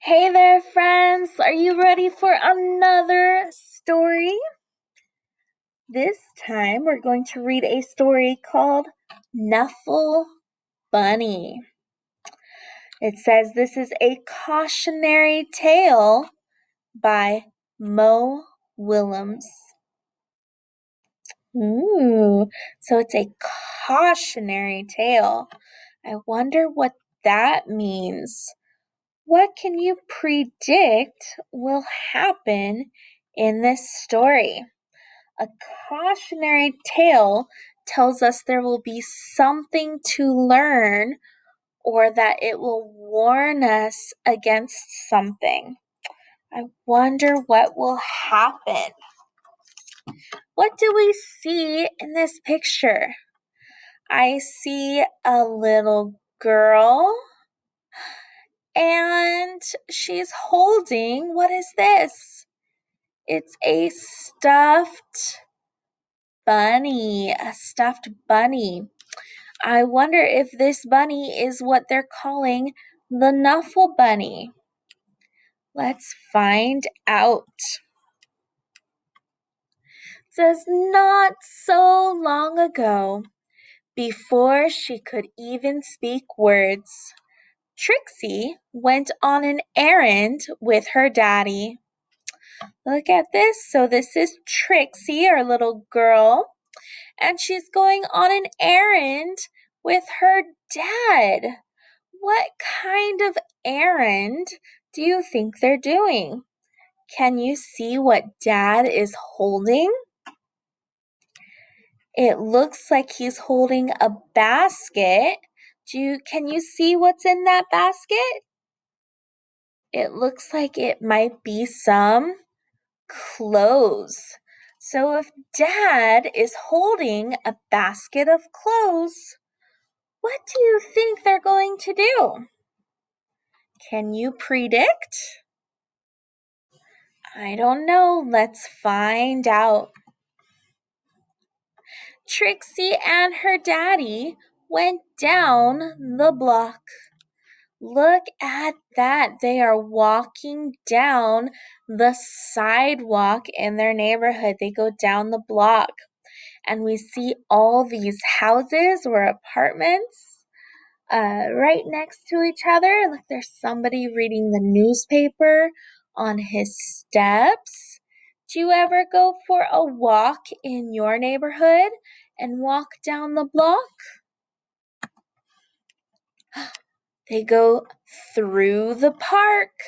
Hey there, friends! Are you ready for another story? This time we're going to read a story called Knuffle Bunny. It says this is a cautionary tale by Mo Willems. So it's a cautionary tale. I wonder what that means. What can you predict will happen in this story? A cautionary tale tells us there will be something to learn or that it will warn us against something. I wonder what will happen. What do we see in this picture? I see a little girl and she's holding, what is this? It's a stuffed bunny. I wonder if this bunny is what they're calling the Knuffle Bunny. Let's find out. It says not so long ago, before she could even speak words, Trixie went on an errand with her daddy. Look at this. So this is Trixie, our little girl, and she's going on an errand with her dad. What kind of errand do you think they're doing? Can you see what Dad is holding? It looks like he's holding a basket. Can you see what's in that basket? It looks like it might be some clothes. So if Dad is holding a basket of clothes, what do you think they're going to do? Can you predict? I don't know. Let's find out. Trixie and her daddy went down the block. Look at that. They are walking down the sidewalk in their neighborhood. They go down the block. And we see all these houses or apartments right next to each other. Look, there's somebody reading the newspaper on his steps. Do you ever go for a walk in your neighborhood and walk down the block? They go through the park.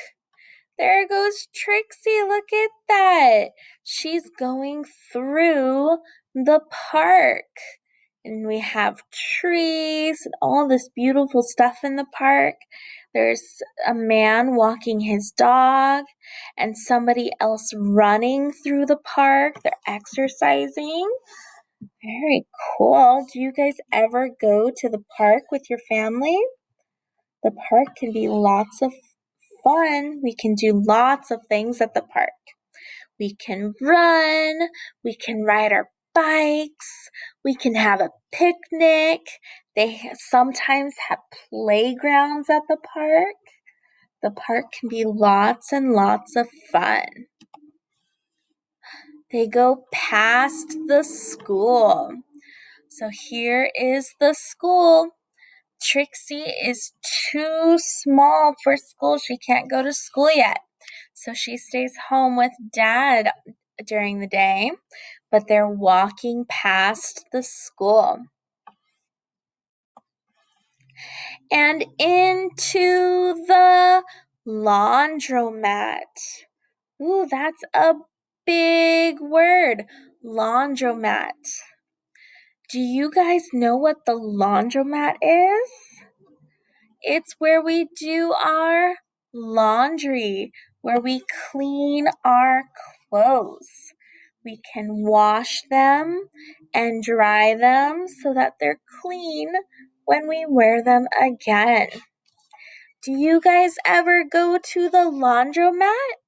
There goes Trixie. Look at that. She's going through the park. And we have trees and all this beautiful stuff in the park. There's a man walking his dog and somebody else running through the park. They're exercising. Very cool. Do you guys ever go to the park with your family? The park can be lots of fun. We can do lots of things at the park. We can run, we can ride our bikes, we can have a picnic. They sometimes have playgrounds at the park. The park can be lots and lots of fun. They go past the school. So here is the school. Trixie is too small for school. She can't go to school yet. So she stays home with Dad during the day, but they're walking past the school. And into the laundromat. Ooh, that's a big word, laundromat. Do you guys know what the laundromat is? It's where we do our laundry, where we clean our clothes. We can wash them and dry them so that they're clean when we wear them again. Do you guys ever go to the laundromat?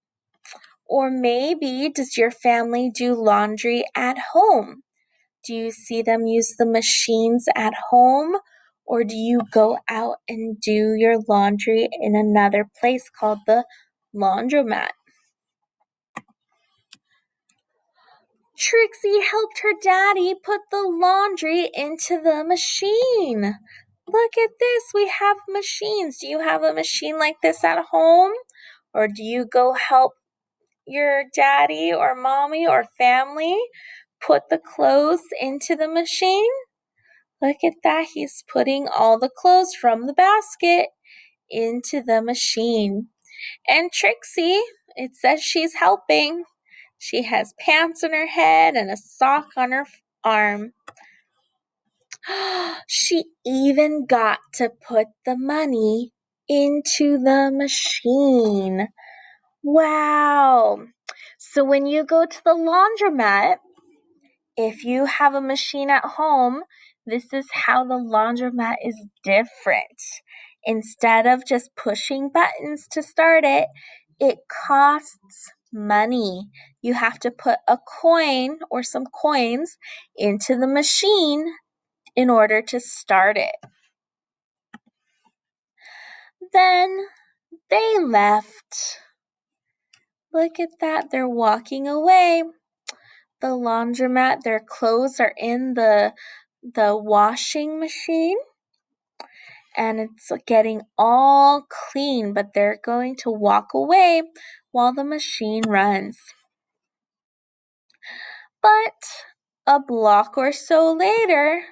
Or maybe does your family do laundry at home? Do you see them use the machines at home? Or do you go out and do your laundry in another place called the laundromat? Trixie helped her daddy put the laundry into the machine. Look at this, we have machines. Do you have a machine like this at home? Or do you go help your daddy or mommy or family put the clothes into the machine? Look at that, he's putting all the clothes from the basket into the machine. And Trixie, it says she's helping. She has pants on her head and a sock on her arm. She even got to put the money into the machine. Wow. So when you go to the laundromat, if you have a machine at home, this is how the laundromat is different. Instead of just pushing buttons to start it, it costs money. You have to put a coin or some coins into the machine in order to start it. Then they left. Look at that, they're walking away. The laundromat, their clothes are in the washing machine and it's getting all clean, but they're going to walk away while the machine runs. But a block or so later,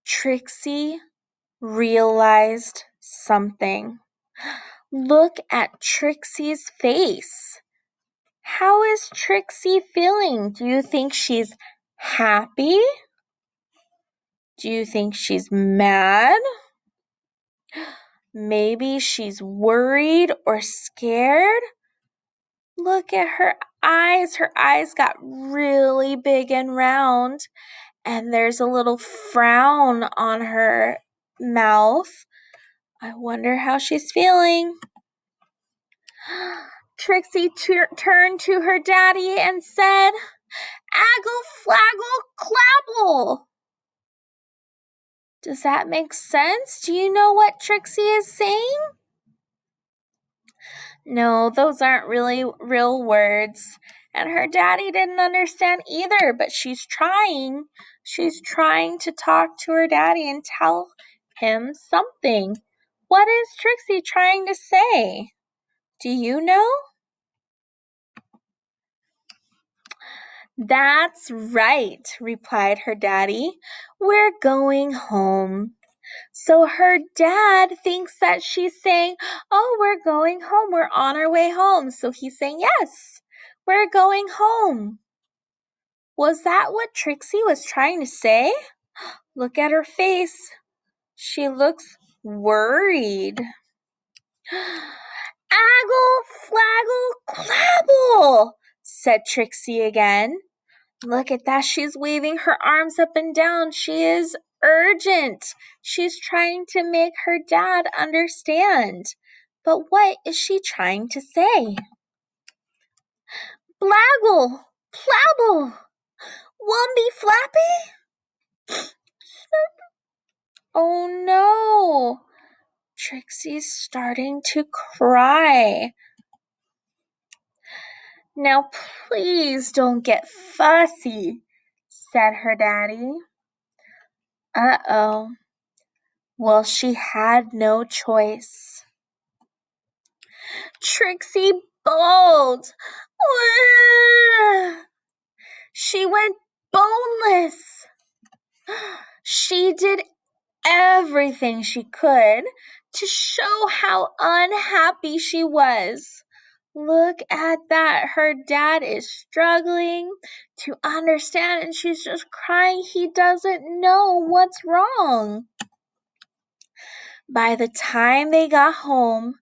Trixie realized something. Look at Trixie's face. How is Trixie feeling? Do you think she's happy? Do you think she's mad? Maybe she's worried or scared? Look at her eyes. Her eyes got really big and round, and there's a little frown on her mouth. I wonder how she's feeling. Trixie turned to her daddy and said, "Aggle, flaggle, clabble." Does that make sense? Do you know what Trixie is saying? No, those aren't really real words. And her daddy didn't understand either, but she's trying. She's trying to talk to her daddy and tell him something. What is Trixie trying to say? Do you know? That's right, replied her daddy. We're going home. So her dad thinks that she's saying, "Oh, we're going home. We're on our way home." So he's saying, "Yes, we're going home." Was that what Trixie was trying to say? Look at her face. She looks worried. "Aggle, flaggle, clabble," said Trixie again. Look at that. She's waving her arms up and down. She is urgent. She's trying to make her dad understand. But what is she trying to say? Blaggle, plabble, wumby flappy? Oh no. Trixie's starting to cry. Now please don't get fussy, said her daddy. Uh-oh. Well, she had no choice. Trixie bawled. She went boneless. She did everything she could to show how unhappy she was. Look at that. Her dad is struggling to understand and she's just crying. He doesn't know what's wrong. By the time they got home,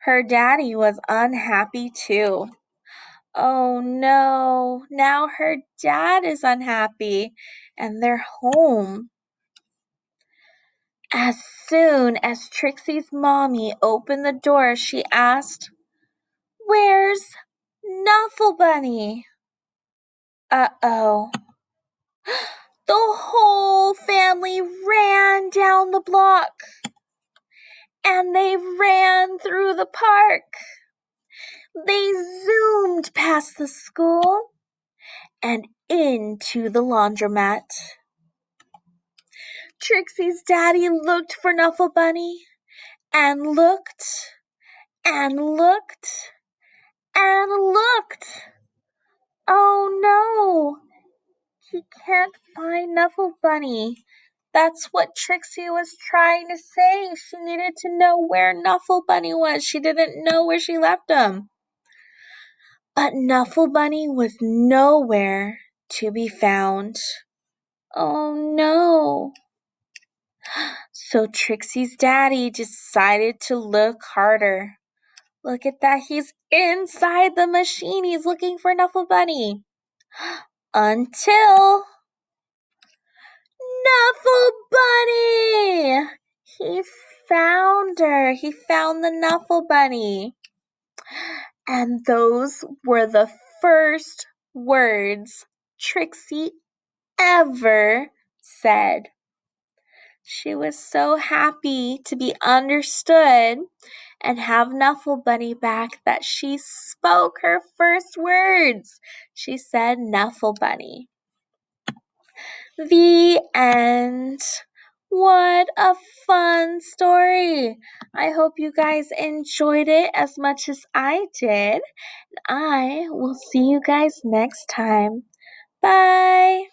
her daddy was unhappy too. Oh no, now her dad is unhappy and they're home. As soon as Trixie's mommy opened the door, she asked, "Where's Knuffle Bunny?" Uh-oh. The whole family ran around the block, and they ran through the park. They zoomed past the school and into the laundromat. Trixie's daddy looked for Knuffle Bunny and looked and looked and looked. Oh no, he can't find Knuffle Bunny. That's what Trixie was trying to say. She needed to know where Knuffle Bunny was. She didn't know where she left him. But Knuffle Bunny was nowhere to be found. Oh no. So Trixie's daddy decided to look harder. Look at that, he's inside the machine. He's looking for Knuffle Bunny. Until Knuffle Bunny! He found her. He found the Knuffle Bunny. And those were the first words Trixie ever said. She was so happy to be understood and have Knuffle Bunny back that she spoke her first words. She said Knuffle Bunny. The end. What a fun story. I hope you guys enjoyed it as much as I did. I will see you guys next time. Bye.